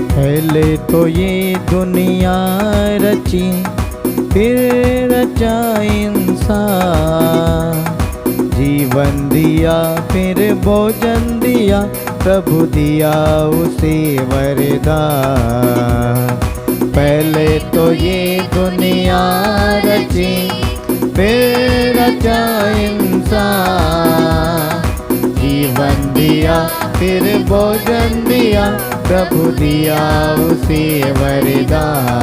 पहले तो ये दुनिया रची, फिर रचा इंसान। जीवन दिया फिर भोजन दिया, प्रभु दिया उसे वरदान। पहले तो ये दुनिया रची, फिर रचा इंसान। जीवन दिया फिर भोजन दिया, प्रभु दिया उसे वरदान।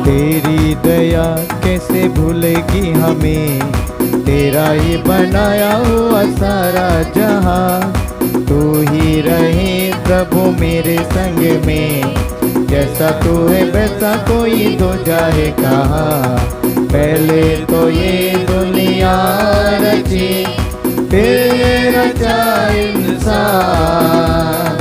तेरी दया कैसे भूलेगी हमें, तेरा ही बनाया हुआ सारा जहां। तू ही रहे प्रभु मेरे संग में, जैसा तू है वैसा कोई तो जाए कहाँ। पहले तो ये दुनिया रची, फिर रचा इंसान।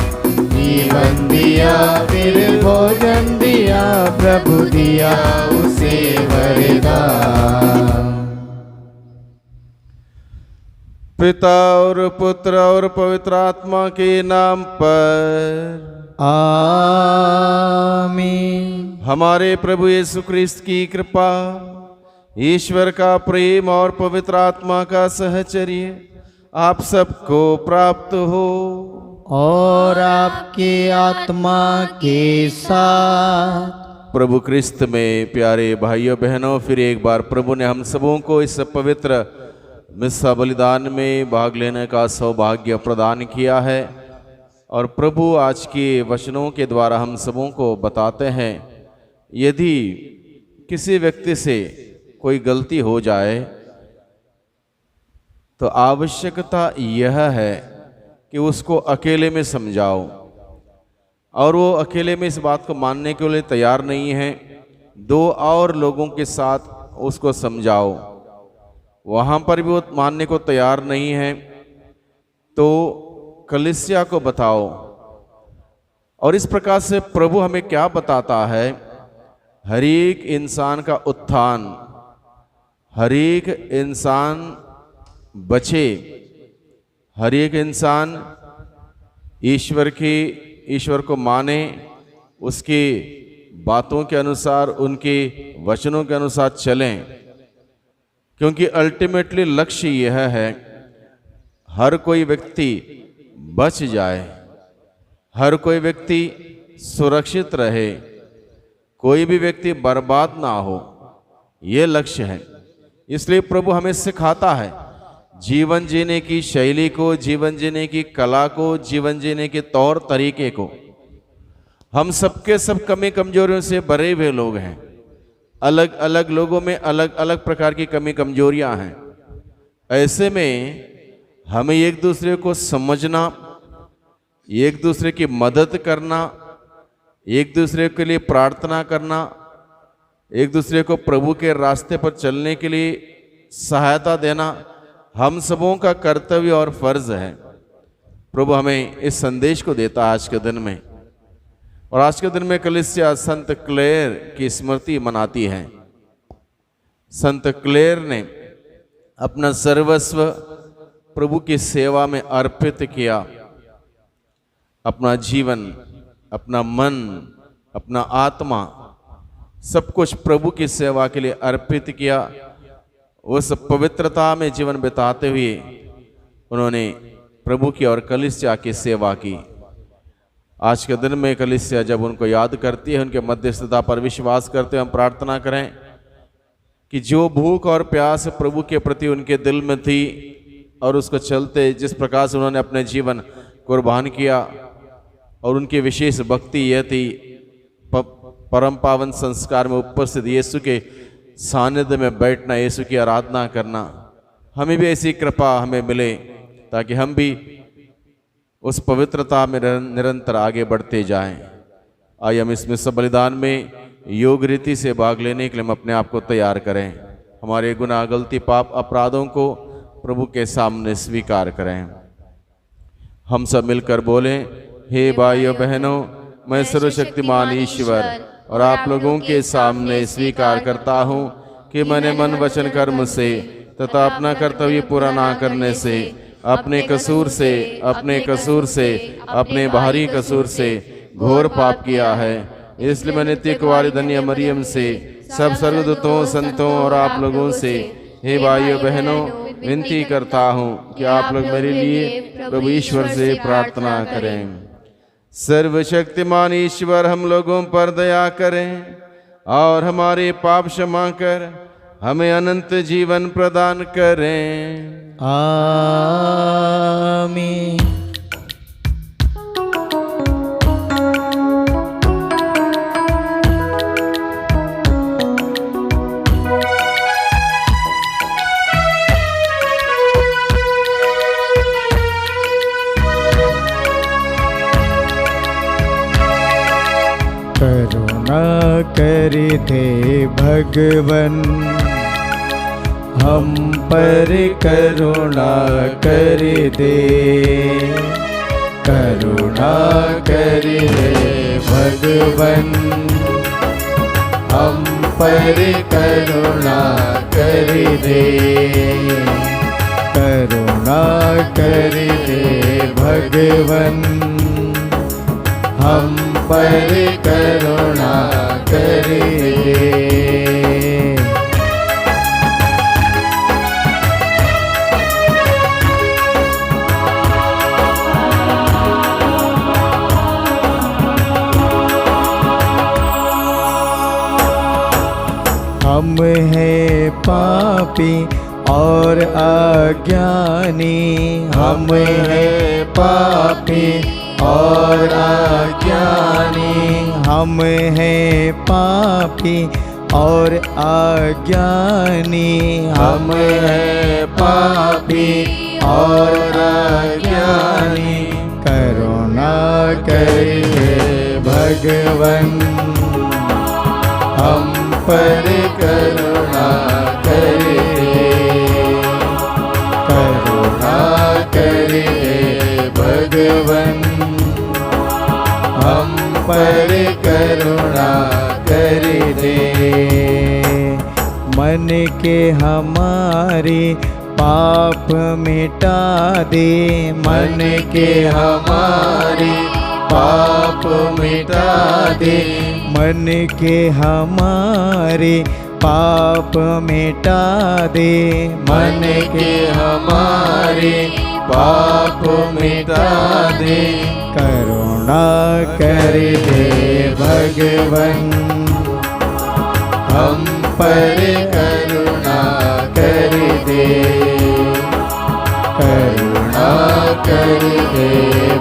जीवन दिया फिर भोजन दिया, प्रभु दिया उसे वरदान। पिता और पुत्र और पवित्र आत्मा के नाम पर आमीन। हमारे प्रभु यीशु क्रिस्त की कृपा, ईश्वर का प्रेम और पवित्र आत्मा का सहचर्य आप सबको प्राप्त हो और आपके आत्मा के साथ। प्रभु क्रिस्त में प्यारे भाइयों बहनों, फिर एक बार प्रभु ने हम सबों को इस पवित्र मिस्सा बलिदान में भाग लेने का सौभाग्य प्रदान किया है। और प्रभु आज के वचनों के द्वारा हम सबों को बताते हैं, यदि किसी व्यक्ति से कोई गलती हो जाए तो आवश्यकता यह है कि उसको अकेले में समझाओ, और वो अकेले में इस बात को मानने के लिए तैयार नहीं है, दो और लोगों के साथ उसको समझाओ। वहाँ पर भी वो मानने को तैयार नहीं है तो कलीसिया को बताओ। और इस प्रकार से प्रभु हमें क्या बताता है, हर एक इंसान का उत्थान, हर एक इंसान बचे, हर एक इंसान ईश्वर को माने, उसकी बातों के अनुसार, उनके वचनों के अनुसार चलें। क्योंकि अल्टीमेटली लक्ष्य यह है हर कोई व्यक्ति बच जाए, हर कोई व्यक्ति सुरक्षित रहे, कोई भी व्यक्ति बर्बाद ना हो, ये लक्ष्य है। इसलिए प्रभु हमें सिखाता है जीवन जीने की शैली को, जीवन जीने की कला को, जीवन जीने के तौर तरीके को। हम सबके सब कमी कमजोरियों से भरे हुए लोग हैं। अलग अलग लोगों में अलग अलग प्रकार की कमी कमजोरियां हैं। ऐसे में हमें एक दूसरे को समझना, एक दूसरे की मदद करना, एक दूसरे के लिए प्रार्थना करना, एक दूसरे को प्रभु के रास्ते पर चलने के लिए सहायता देना हम सबों का कर्तव्य और फर्ज है। प्रभु हमें इस संदेश को देता है आज के दिन में। और आज के दिन में कलीसिया संत क्लेयर की स्मृति मनाती है। संत क्लेयर ने अपना सर्वस्व प्रभु की सेवा में अर्पित किया। अपना जीवन, अपना मन, अपना आत्मा, सब कुछ प्रभु की सेवा के लिए अर्पित किया। उस पवित्रता में जीवन बिताते हुए उन्होंने प्रभु की और कलीसिया की सेवा की। आज के दिन में कलीसिया जब उनको याद करती है, उनके मध्यस्थता पर विश्वास करते हुए हम प्रार्थना करें कि जो भूख और प्यास प्रभु के प्रति उनके दिल में थी और उसको चलते जिस प्रकार से उन्होंने अपने जीवन कुर्बान किया, और उनकी विशेष भक्ति यह थी परम पावन संस्कार में उपस्थित यीशु के सानिध्य में बैठना, यीशु की आराधना करना। हमें भी ऐसी कृपा हमें मिले ताकि हम भी उस पवित्रता में निरंतर आगे बढ़ते जाएं। आइए हम इस मिस्र बलिदान में योग रीति से भाग लेने के लिए हम अपने आप को तैयार करें। हमारे गुनाह, गलती, पाप, अपराधों को प्रभु के सामने स्वीकार करें। हम सब मिलकर बोलें, हे भाइयों बहनों, मैं सर्वशक्तिमान ईश्वर और आप लोगों के सामने स्वीकार करता हूँ कि मैंने मन, वचन, कर्म से तथा अपना कर्तव्य पूरा ना करने से अपने कसूर से अपने बाहरी कसूर से घोर पाप किया है। इसलिए मैं नित्य कुंवारी धन्य मरियम से, सब सर्वदूतों, संतों और आप लोगों से, हे भाइयों बहनों, विनती करता हूँ कि आप लोग मेरे लिए प्रभु ईश्वर से प्रार्थना करें। सर्वशक्तिमान ईश्वर हम लोगों पर दया करें और हमारे पाप क्षमा कर हमें अनंत जीवन प्रदान करें। आमीन। करुणा कर दे भगवन, हम पर करुणा कर दे। करुणा कर दे भगवन, हम पर करुणा कर दे। करुणा कर दे भगवन, हम पर करुणा कर दे। हम हैं पापी और अज्ञानी, हम हैं पापी और अज्ञानी, हम हैं पापी और अज्ञानी, हम हैं पापी और अज्ञानी। करुणा कर दे भगवन, हम पर करुणा कर दे। करुणा कर दे भगवन, हम पर करुणा कर दे। मन के हमारे पाप मिटा दे, मन के हमारे पाप मिटा दे। मन के हमारे पाप मिटा दे, मन के हमारे पाप मिटा दे। करुणा कर दे भगवन, हम पर करुणा कर दे। करुणा कर दे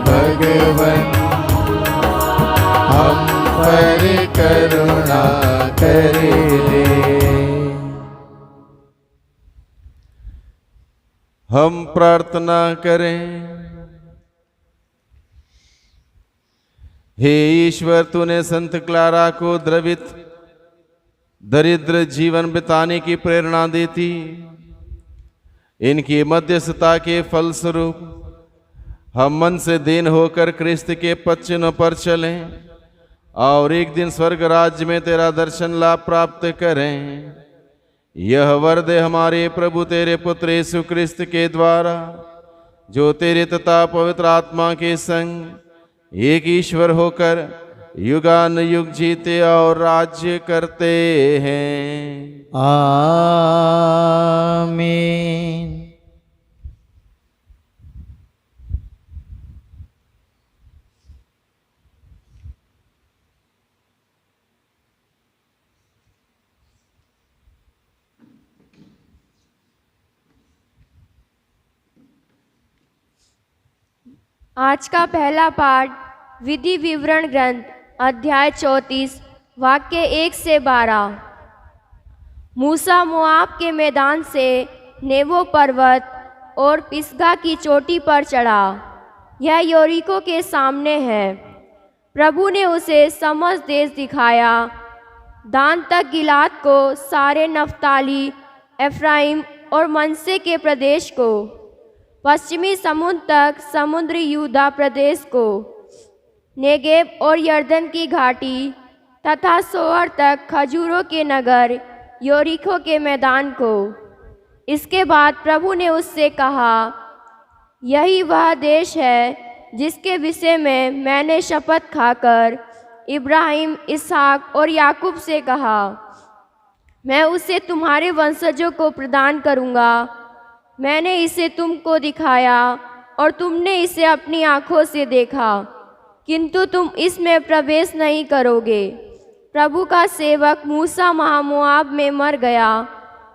भगवन, हम पर करुणा कर दे। हम प्रार्थना करें। हे ईश्वर, तूने संत क्लारा को द्रवित दरिद्र जीवन बिताने की प्रेरणा देती। इनकी मध्यस्थता के फलस्वरूप हम मन से दीन होकर क्रिस्त के पद चिन्हों पर चलें और एक दिन स्वर्ग राज्य में तेरा दर्शन लाभ प्राप्त करें। यह वर दे हमारे प्रभु तेरे पुत्र यीशु क्रिस्त के द्वारा, जो तेरे तथा पवित्र आत्मा के संग एक ईश्वर होकर युगान युग जीते और राज्य करते हैं। आमीन। आज का पहला पाठ विधि विवरण ग्रंथ अध्याय 34 वाक्य 1 से 12। मूसा मोआब के मैदान से नेबो पर्वत और पिसगा की चोटी पर चढ़ा यह योरीको के सामने है। प्रभु ने उसे समस्त देश दिखाया, दान तक गिलाद को, सारे नफ्ताली, एफ्राइम और मनसे के प्रदेश को, पश्चिमी समुद्र तक समुद्री यहूदा प्रदेश को, नेगेब और यरदन की घाटी तथा सोअर तक खजूरों के नगर योरीको के मैदान को। इसके बाद प्रभु ने उससे कहा, यही वह देश है जिसके विषय में मैंने शपथ खाकर इब्राहिम, इसहाक और याकूब से कहा, मैं उसे तुम्हारे वंशजों को प्रदान करूँगा। मैंने इसे तुमको दिखाया और तुमने इसे अपनी आँखों से देखा, किंतु तुम इसमें प्रवेश नहीं करोगे। प्रभु का सेवक मूसा मोआब में मर गया,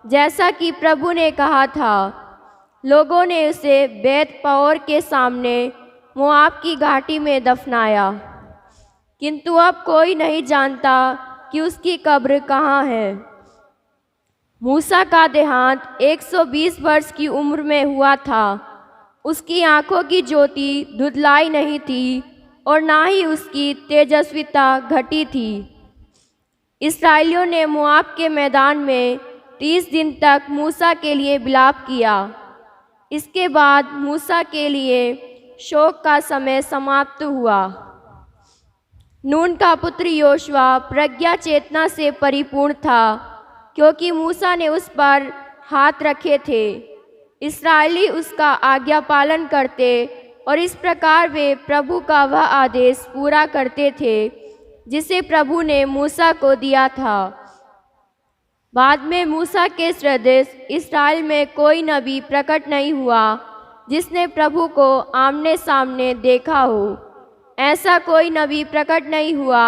जैसा कि प्रभु ने कहा था। लोगों ने उसे बेत पओर के सामने मोआब की घाटी में दफनाया, किंतु अब कोई नहीं जानता कि उसकी कब्र कहाँ है। मूसा का देहांत 120 वर्ष की उम्र में हुआ था। उसकी आँखों की ज्योति धुंधलाई नहीं थी और ना ही उसकी तेजस्विता घटी थी। इस्राएलियों ने मोआब के मैदान में 30 दिन तक मूसा के लिए विलाप किया। इसके बाद मूसा के लिए शोक का समय समाप्त हुआ। नून का पुत्र योशुआ प्रज्ञा चेतना से परिपूर्ण था, क्योंकि मूसा ने उस पर हाथ रखे थे। इस्राएली उसका आज्ञा पालन करते और इस प्रकार वे प्रभु का वह आदेश पूरा करते थे जिसे प्रभु ने मूसा को दिया था। बाद में मूसा के सदृश इस्राएल में कोई नबी प्रकट नहीं हुआ जिसने प्रभु को आमने सामने देखा हो। ऐसा कोई नबी प्रकट नहीं हुआ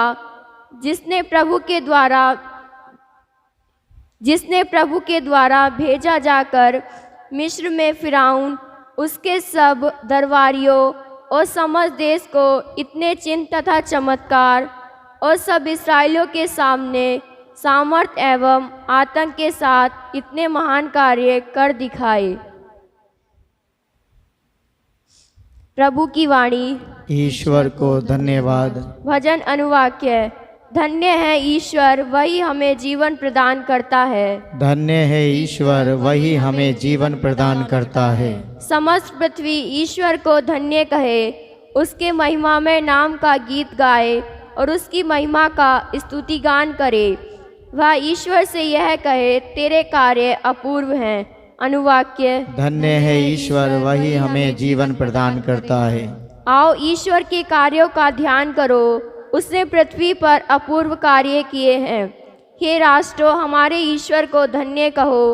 जिसने प्रभु के द्वारा भेजा जाकर मिस्र में फिरौन, उसके सब दरबारियों और समस्त देश को इतने चिन्ह तथा चमत्कार और सब इस्राएलियों के सामने सामर्थ एवं आतंक के साथ इतने महान कार्य कर दिखाए। प्रभु की वाणी। ईश्वर को धन्यवाद। भजन अनुवाक्य। धन्य है ईश्वर, वही हमें जीवन प्रदान करता है। धन्य है ईश्वर, वही हमें जीवन प्रदान करता है। समस्त पृथ्वी ईश्वर को धन्य कहे, उसके महिमामय नाम का गीत गाए और उसकी महिमा का स्तुतिगान करे। वह ईश्वर से यह कहे, तेरे कार्य अपूर्व हैं। अनुवाक्य। धन्य है ईश्वर, वही हमें जीवन प्रदान करता है। आओ ईश्वर के कार्यों का ध्यान करो, उसने पृथ्वी पर अपूर्व कार्य किए हैं। हे राष्ट्रों, हमारे ईश्वर को धन्य कहो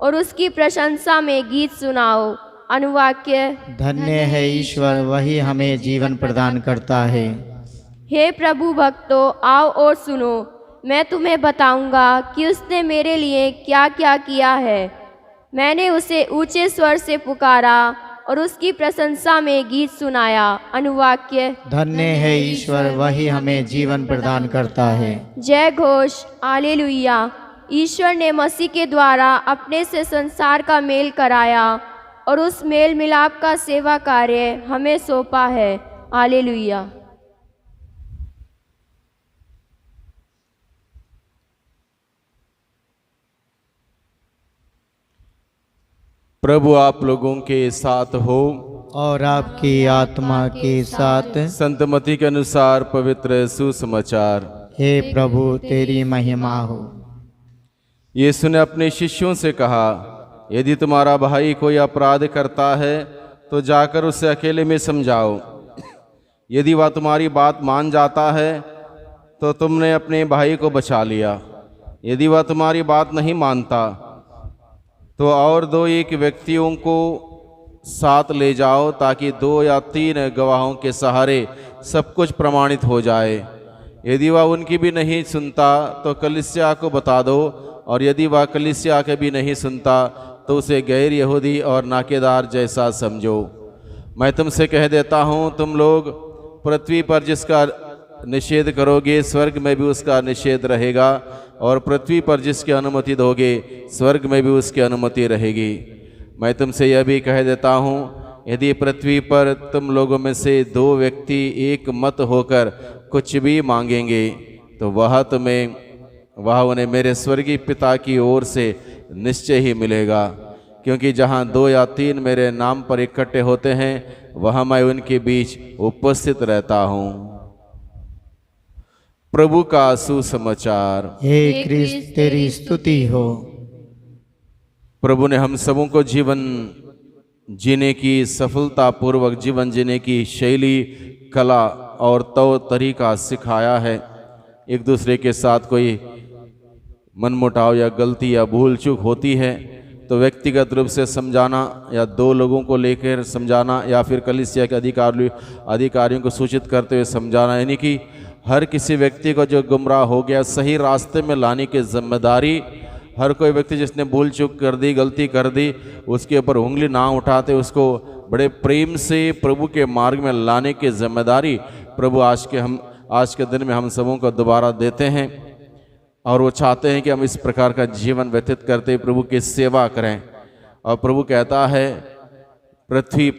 और उसकी प्रशंसा में गीत सुनाओ। अनुवाक्य। धन्य है ईश्वर, वही हमें जीवन प्रदान करता है। हे प्रभु भक्तों, आओ और सुनो, मैं तुम्हें बताऊंगा कि उसने मेरे लिए क्या क्या किया है। मैंने उसे ऊंचे स्वर से पुकारा और उसकी प्रशंसा में गीत सुनाया। अनुवाक्य। धन्य है ईश्वर, वही हमें जीवन प्रदान करता है। जय घोष। हालेलुया। ईश्वर ने मसीह के द्वारा अपने से संसार का मेल कराया और उस मेल मिलाप का सेवा कार्य हमें सौंपा है। हालेलुया। प्रभु आप लोगों के साथ हो और आपकी आत्मा के साथ। संत मत्ती के अनुसार पवित्र सुसमाचार। हे प्रभु, तेरी महिमा हो। यीशु ने अपने शिष्यों से कहा, यदि तुम्हारा भाई कोई अपराध करता है तो जाकर उसे अकेले में समझाओ। यदि वह तुम्हारी बात मान जाता है तो तुमने अपने भाई को बचा लिया। यदि वह तुम्हारी बात नहीं मानता तो और 2-1 व्यक्तियों को साथ ले जाओ, ताकि 2 या 3 गवाहों के सहारे सब कुछ प्रमाणित हो जाए। यदि वह उनकी भी नहीं सुनता तो कलीसिया को बता दो, और यदि वह कलीसिया के भी नहीं सुनता तो उसे गैर यहूदी और नाकेदार जैसा समझो। मैं तुमसे कह देता हूँ, तुम लोग पृथ्वी पर जिसका निषेध करोगे स्वर्ग में भी उसका निषेध रहेगा, और पृथ्वी पर जिसकी अनुमति दोगे स्वर्ग में भी उसकी अनुमति रहेगी। मैं तुमसे यह भी कह देता हूँ, यदि पृथ्वी पर तुम लोगों में से 2 व्यक्ति एक मत होकर कुछ भी मांगेंगे तो वह उन्हें मेरे स्वर्गीय पिता की ओर से निश्चय ही मिलेगा। क्योंकि जहाँ 2 या 3 मेरे नाम पर इकट्ठे होते हैं वहाँ मैं उनके बीच उपस्थित रहता हूँ। प्रभु का सुसमाचार। हे क्रिस्त तेरी स्तुति हो। प्रभु ने हम सबों को जीवन जीने की, सफलतापूर्वक जीवन जीने की शैली, कला और तरीका सिखाया है। एक दूसरे के साथ कोई मनमुटाव या गलती या भूल चूक होती है तो व्यक्तिगत रूप से समझाना या 2 लोगों को लेकर समझाना या फिर कलीसिया के अधिकारियों को सूचित करते हुए समझाना, यानी कि हर किसी व्यक्ति को जो गुमराह हो गया सही रास्ते में लाने की जिम्मेदारी, हर कोई व्यक्ति जिसने भूल चूक कर दी, गलती कर दी, उसके ऊपर उंगली ना उठाते उसको बड़े प्रेम से प्रभु के मार्ग में लाने की जिम्मेदारी प्रभु आज के दिन में हम सबों को दोबारा देते हैं। और वो चाहते हैं कि हम इस प्रकार का जीवन व्यतीत करते हुए प्रभु की सेवा करें। और प्रभु कहता है पृथ्वी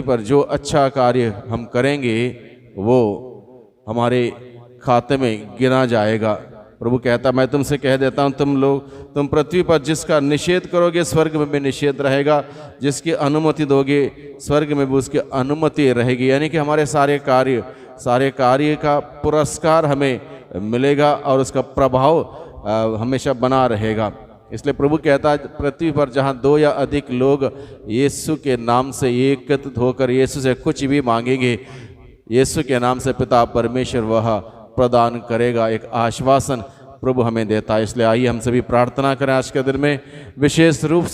पर जो अच्छा कार्य हम करेंगे वो हमारे खाते में गिना जाएगा। प्रभु कहता मैं तुमसे कह देता हूँ तुम पृथ्वी पर जिसका निषेध करोगे स्वर्ग में भी निषेध रहेगा, जिसकी अनुमति दोगे स्वर्ग में भी उसकी अनुमति रहेगी। यानी कि हमारे सारे कार्य का पुरस्कार हमें मिलेगा और उसका प्रभाव हमेशा बना रहेगा। इसलिए प्रभु कहता है पृथ्वी पर जहाँ 2 या अधिक लोग यीशु के नाम से एकत्रित होकर यीशु से कुछ भी मांगेंगे, यीशु के नाम से पिता परमेश्वर वह प्रदान करेगा। एक आश्वासन प्रभु हमें देता है। इसलिए आइए हम सभी प्रार्थना करें आज के दिन में, विशेष रूप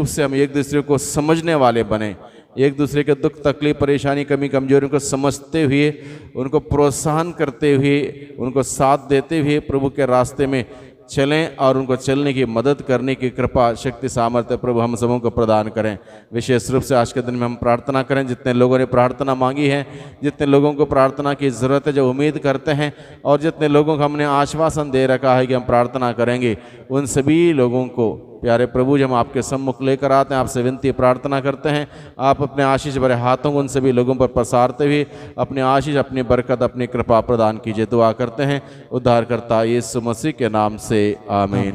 से हम एक दूसरे को समझने वाले बने, एक दूसरे के दुख तकलीफ परेशानी कमी कमजोरियों को समझते हुए, उनको प्रोत्साहन करते हुए, उनको साथ देते हुए प्रभु के रास्ते में चलें और उनको चलने की मदद करने की कृपा शक्ति सामर्थ्य प्रभु हम सबों को प्रदान करें। विशेष रूप से आज के दिन में हम प्रार्थना करें, जितने लोगों ने प्रार्थना मांगी है, जितने लोगों को प्रार्थना की ज़रूरत है, जो उम्मीद करते हैं, और जितने लोगों को हमने आश्वासन दे रखा है कि हम प्रार्थना करेंगे, उन सभी लोगों को प्यारे प्रभु जब हम आपके सम्मुख लेकर आते हैं, आपसे विनती प्रार्थना करते हैं, आप अपने आशीष भरे हाथों को उन सभी लोगों पर पसारते हुए अपने आशीष, अपनी बरकत, अपनी कृपा प्रदान कीजिए। दुआ करते हैं उद्धारकर्ता यीशु मसीह के नाम से, आमीन।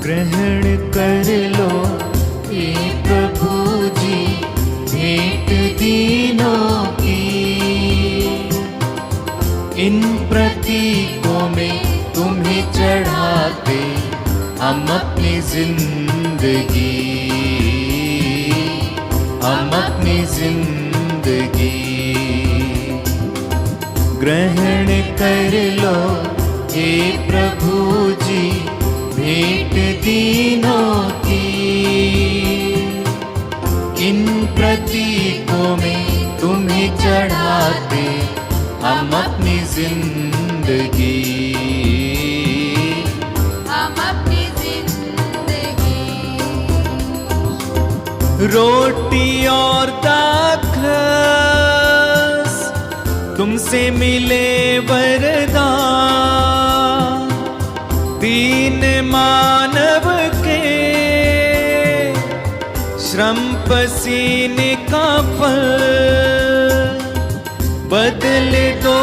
ग्रहण कर लो हे प्रभु जी भेंट दीनों की, इन प्रतीकों में तुम्हें चढ़ाते हम अपनी जिंदगी, हम अपनी जिंदगी। ग्रहण कर लो हे प्रभु जी भेंट दीनों की, इन प्रतीकों में तुम्हें चढ़ाते हम अपनी जिंदगी, हम अपनी जिंदगी। रोटी और दाखरस तुमसे मिले वरदान, दीन मानव के श्रम पसीने का फल, बदल दो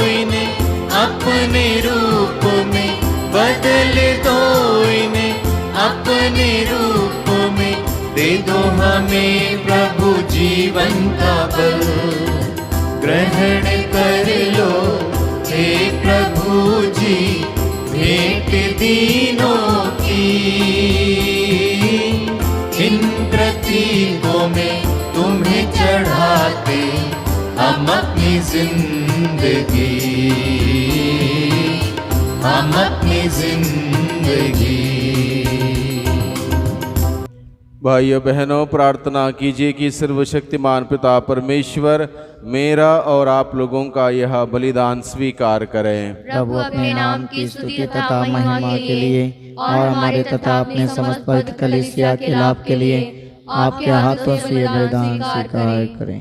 इन्हें अपने रूप में, बदल दो इन्हें अपने रूप में, दे दो हमें प्रभु जीवन का बल। ग्रहण कर लो हे प्रभु जी भेंट दीनों की, इन प्रतीकों में तुम्हें चढ़ाते हम अपनी जिंदगी, हम अपनी जिंदगी। भाइयों बहनों प्रार्थना कीजिए कि सर्वशक्तिमान पिता परमेश्वर मेरा और आप लोगों का यह बलिदान स्वीकार करें। प्रभु अपने नाम की स्तुति तथा महिमा के लिए और हमारे तथा अपने समस्त पवित्र कलीसिया के लाभ के लिए आपके हाथों से ये बलिदान स्वीकार करें।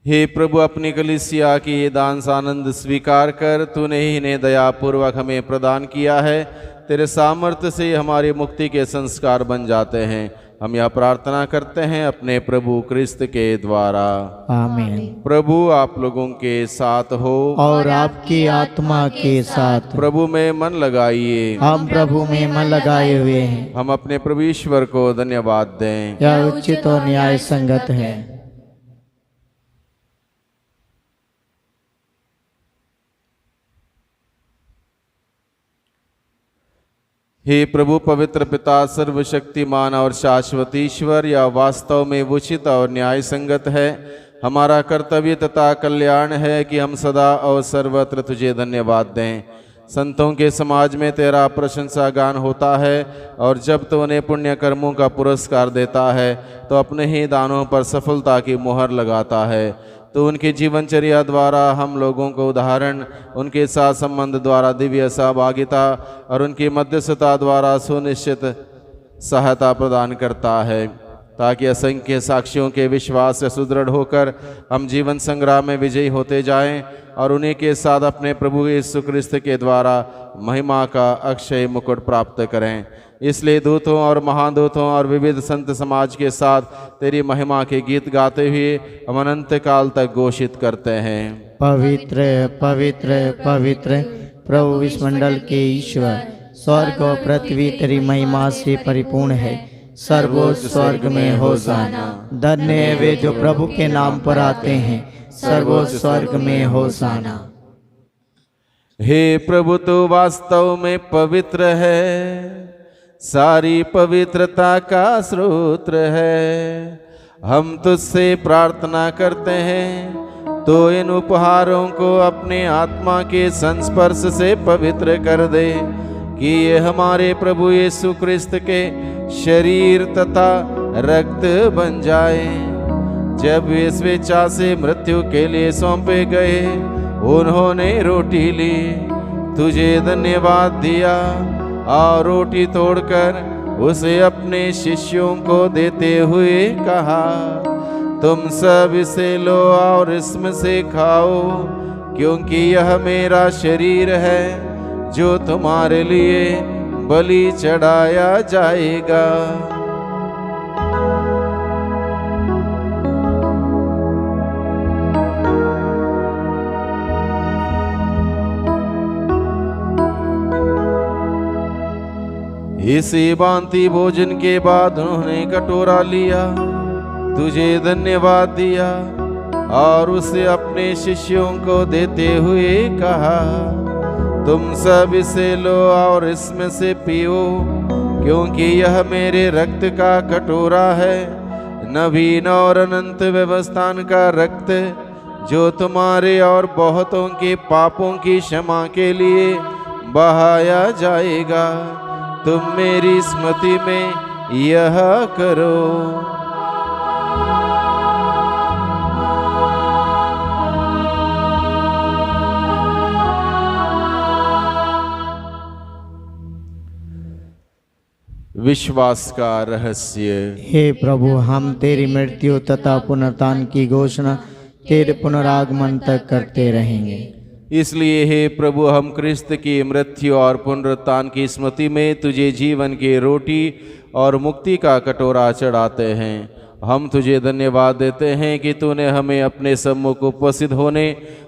हे प्रभु, अपनी कलीसिया की ये दान आनंद स्वीकार कर तूने ही इन्हें दयापूर्वक हमें प्रदान किया है। तेरे सामर्थ्य से हमारी मुक्ति के संस्कार बन जाते हैं। हम यह प्रार्थना करते हैं अपने प्रभु क्रिस्त के द्वारा। आमीन। प्रभु आप लोगों के साथ हो और आपकी आत्मा के साथ। प्रभु में मन लगाइए। हम प्रभु में मन लगाए हुए हैं। हम अपने प्रभु ईश्वर को धन्यवाद दें। यह उचित और न्याय संगत है। हे प्रभु पवित्र पिता, सर्वशक्तिमान और शाश्वत ईश्वर, यह वास्तव में उचित और न्याय संगत है। हमारा कर्तव्य तथा कल्याण है कि हम सदा और सर्वत्र तुझे धन्यवाद दें। संतों के समाज में तेरा प्रशंसा गान होता है और जब तो उन्हें पुण्य कर्मों का पुरस्कार देता है तो अपने ही दानों पर सफलता की मुहर लगाता है। तो उनकी जीवनचर्या द्वारा हम लोगों को उदाहरण, उनके साथ संबंध द्वारा दिव्य सहभागिता और उनकी मध्यस्थता द्वारा सुनिश्चित सहायता प्रदान करता है, ताकि असंख्य साक्षियों के विश्वास से सुदृढ़ होकर हम जीवन संग्राम में विजयी होते जाएं और उन्हीं के साथ अपने प्रभु यीशु क्रिस्त के द्वारा महिमा का अक्षय मुकुट प्राप्त करें। इसलिए दूतों और महादूतों और विविध संत समाज के साथ तेरी महिमा के गीत गाते हुए हम अनंत काल तक घोषित करते हैं, पवित्र पवित्र पवित्र प्रभु विश्वमंडल के ईश्वर, स्वर्ग और पृथ्वी तेरी महिमा से परिपूर्ण है। सर्वोच्च स्वर्ग में होशाना। धन्य है वे जो प्रभु के नाम पर आते हैं। सर्वोच्च स्वर्ग में होशाना। हे प्रभु, तू वास्तव में पवित्र है, सारी पवित्रता का स्रोत है। हम तुझसे प्रार्थना करते हैं तो इन उपहारों को अपने आत्मा के संस्पर्श से पवित्र कर दे, कि ये हमारे प्रभु यीशु क्रिस्त के शरीर तथा रक्त बन जाए। जब वे स्वेच्छा से मृत्यु के लिए सौंपे गए, उन्होंने रोटी ली, तुझे धन्यवाद दिया और रोटी तोड़कर उसे अपने शिष्यों को देते हुए कहा, तुम सब इसे लो और इसमें से खाओ, क्योंकि यह मेरा शरीर है जो तुम्हारे लिए बलि चढ़ाया जाएगा। इसी भांति भोजन के बाद उन्होंने कटोरा लिया, तुझे धन्यवाद दिया और उसे अपने शिष्यों को देते हुए कहा, तुम सब इसे लो और इसमें से पियो, क्योंकि यह मेरे रक्त का कटोरा है, नवीन और अनंत व्यवस्थान का रक्त, जो तुम्हारे और बहुतों के पापों की क्षमा के लिए बहाया जाएगा। तुम मेरी स्मृति में यह करो। विश्वास का रहस्य। हे प्रभु, हम तेरी मृत्यु तथा पुनरुत्थान की घोषणा तेरे पुनरागमन तक करते रहेंगे। इसलिए हे प्रभु, हम क्रिस्त की मृत्यु और पुनरुत्थान की स्मृति में तुझे जीवन की रोटी और मुक्ति का कटोरा चढ़ाते हैं। हम तुझे धन्यवाद देते हैं कि तूने हमें अपने सम्मुख उपस्थित होने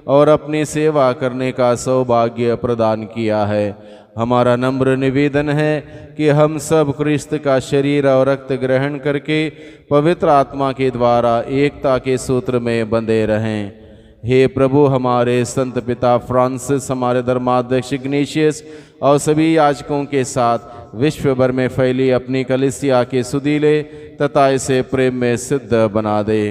और अपनी सेवा करने का सौभाग्य प्रदान किया है। हमारा नम्र निवेदन है कि हम सब क्रिस्त का शरीर और रक्त ग्रहण करके पवित्र आत्मा के द्वारा एकता के सूत्र में बंधे रहें। हे प्रभु, हमारे संत पिता फ्रांसिस, हमारे धर्माध्यक्ष इग्नेशियस और सभी याजकों के साथ विश्व भर में फैली अपनी कलीसिया के सुधीले तथा इसे प्रेम में सिद्ध बना दे।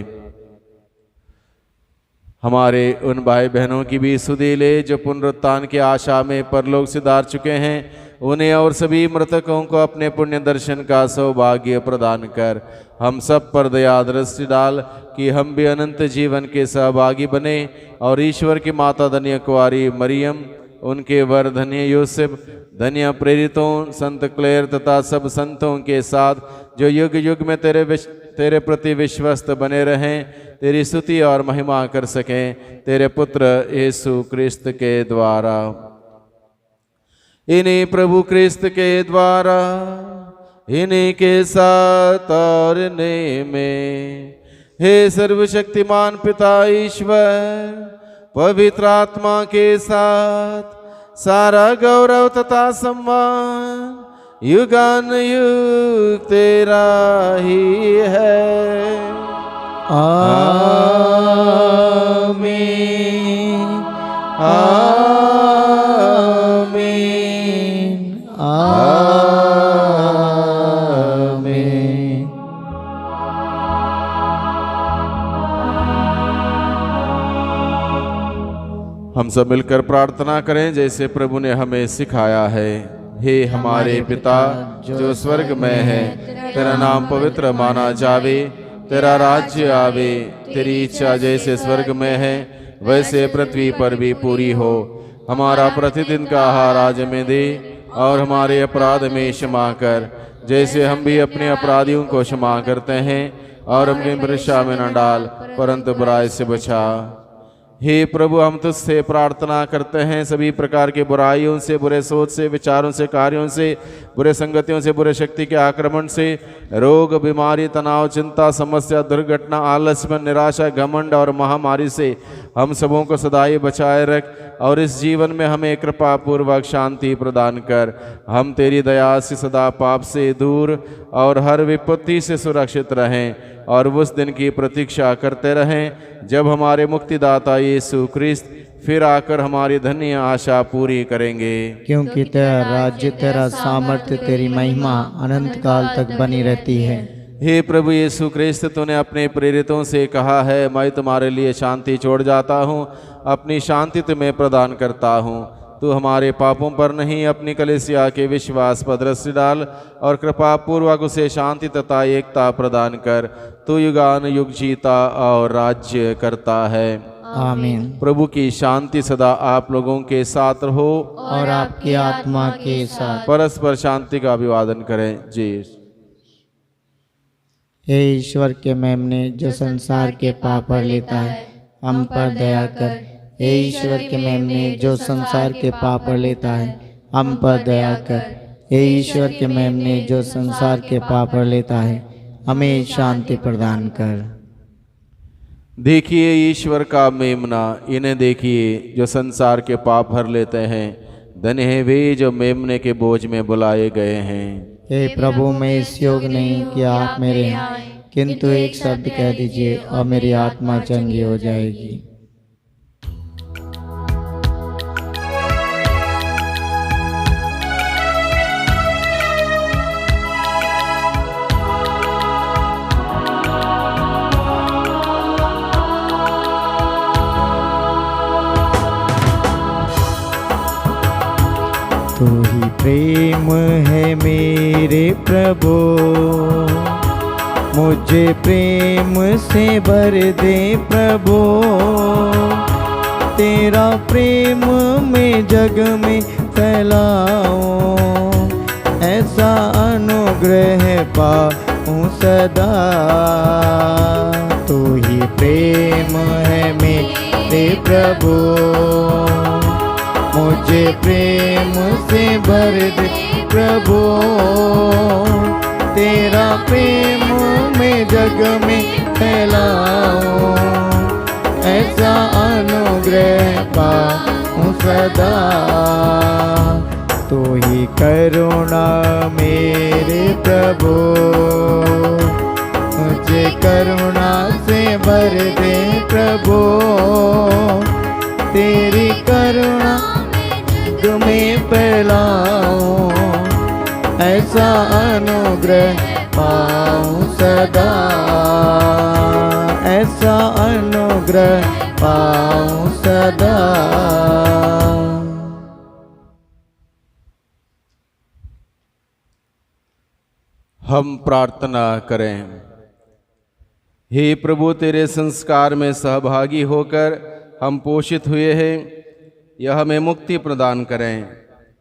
हमारे उन भाई बहनों की भी सुधीले जो पुनरुत्थान की आशा में परलोक सिधार चुके हैं, उन्हें और सभी मृतकों को अपने पुण्य दर्शन का सौभाग्य प्रदान कर हम सब पर दया दृष्टि डाल, कि हम भी अनंत जीवन के सहभागी बने और ईश्वर की माता धन्य कुंवारी मरियम, उनके वर धन्य यूसुफ, धन्य प्रेरितों, संत क्लेर तथा सब संतों के साथ जो युग युग में तेरे प्रति विश्वस्त बने रहें, तेरी स्तुति और महिमा कर सकें, तेरे पुत्र यीशु क्रिस्त के द्वारा। इन्हीं प्रभु क्रिस्त के द्वारा, इन्हीं के साथ और इन्हीं में, हे सर्वशक्तिमान पिता ईश्वर, पवित्र आत्मा के साथ सारा गौरव तथा सम्मान युगान युग तेरा ही है। आमीन आमीन आमीन। हम सब मिलकर प्रार्थना करें जैसे प्रभु ने हमें सिखाया है। हे हमारे पिता जो स्वर्ग में है, तेरा नाम पवित्र माना जावे, तेरा राज्य आवे, तेरी इच्छा जैसे स्वर्ग में है वैसे पृथ्वी पर भी पूरी हो। हमारा प्रतिदिन का आहार आज हमें दे, और हमारे अपराध में क्षमा कर जैसे हम भी अपने अपराधियों को क्षमा करते हैं, और हमने परीक्षा में न डाल परंतु बुराई से बचा। हे प्रभु, हम तुझसे प्रार्थना करते हैं सभी प्रकार के बुराइयों से, बुरे सोच से, विचारों से, कार्यों से, बुरे संगतियों से, बुरे शक्ति के आक्रमण से, रोग, बीमारी, तनाव, चिंता, समस्या, दुर्घटना, आलस्य, निराशा, घमंड और महामारी से हम सबों को सदाई बचाए रख, और इस जीवन में हमें कृपा पूर्वक शांति प्रदान कर। हम तेरी दया से सदा पाप से दूर और हर विपत्ति से सुरक्षित रहें, और उस दिन की प्रतीक्षा करते रहें जब हमारे मुक्तिदाता यीशु क्रिस्त फिर आकर हमारी धन्य आशा पूरी करेंगे। क्योंकि तेरा राज्य, तेरा सामर्थ्य, तेरी महिमा अनंत काल तक बनी रहती है। हे प्रभु यीशु क्रिस्त, तूने अपने प्रेरितों से कहा है, मैं तुम्हारे लिए शांति छोड़ जाता हूँ, अपनी शांति तुम्हें प्रदान करता हूँ। तू हमारे पापों पर नहीं, अपनी कलीसिया के विश्वास पर दृष्टि डाल, और कृपा पूर्वक उसे शांति तथा एकता प्रदान कर। तू युगान युग जीता और राज्य करता है। आमीन। प्रभु की शांति सदा आप लोगों के साथ रहो, और आपकी आत्मा के साथ। परस्पर शांति का अभिवादन करें जी। हे ईश्वर के मेमने जो संसार के पाप हर लेता है, हम पर दया कर। हे ईश्वर के मेमने जो संसार के पाप हर लेता है, हम पर दया कर। हे ईश्वर के मेमने जो संसार के पाप हर लेता है, हमें शांति प्रदान कर। देखिए ईश्वर का मेमना, इन्हें देखिए जो संसार के पाप हर लेते हैं। धन्य है वे जो मेमने के बोझ में बुलाए गए हैं। हे प्रभु, मैं इस योग नहीं कि आप मेरे हैं, किंतु एक शब्द कह दीजिए और मेरी आत्मा चंगी हो जाएगी। तू ही प्रेम है मेरे प्रभु, मुझे प्रेम से भर दे प्रभु। तेरा प्रेम मैं जग में फैलाऊं, ऐसा अनुग्रह पाऊं सदा। तू ही प्रेम है मेरे प्रभु, मुझे प्रेम से भर दे प्रभु। तेरा प्रेम मैं जग में फैलाऊं, ऐसा अनुग्रह पाऊं सदा। तू ही करुणा मेरे प्रभु, मुझे करुणा से भर दे प्रभु। तेरी करुणा में फैलाऊं, ऐसा अनुग्रह पाऊं सदा, ऐसा अनुग्रह पाऊं सदा। हम प्रार्थना करें। हे प्रभु, तेरे संस्कार में सहभागी होकर हम पोषित हुए हैं। यह हमें मुक्ति प्रदान करें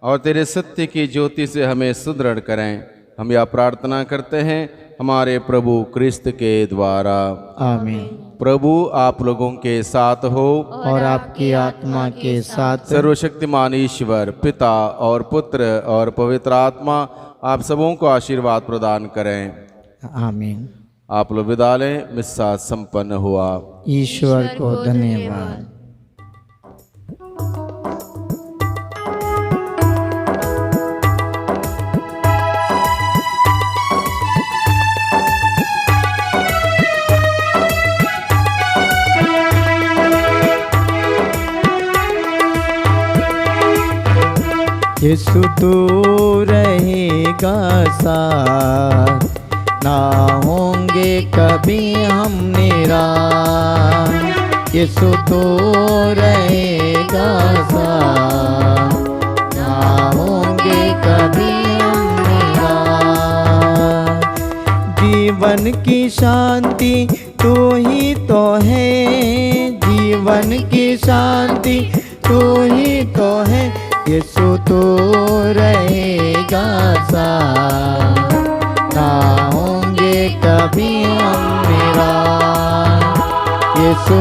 और तेरे सत्य की ज्योति से हमें सुदृढ़ करें। हम यह प्रार्थना करते हैं हमारे प्रभु क्रिस्त के द्वारा। आमीन। प्रभु आप लोगों के साथ हो और आपकी आत्मा के साथ। सर्वशक्तिमान ईश्वर पिता और पुत्र और पवित्र आत्मा आप सबों को आशीर्वाद प्रदान करें। आमीन। आप लोग विदा लें। मिस्सा संपन्न हुआ। ईश्वर को धन्यवाद। यीशु तू रहेगा साथ, ना होंगे कभी हम निराश। यीशु तू रहेगा साथ, ना होंगे कभी हम निराश। जीवन की शांति तू ही तो है, जीवन की शांति तू ही तो है। यीशु तो रहेगा साथ, ना होंगे कभी हम निराश। यीशु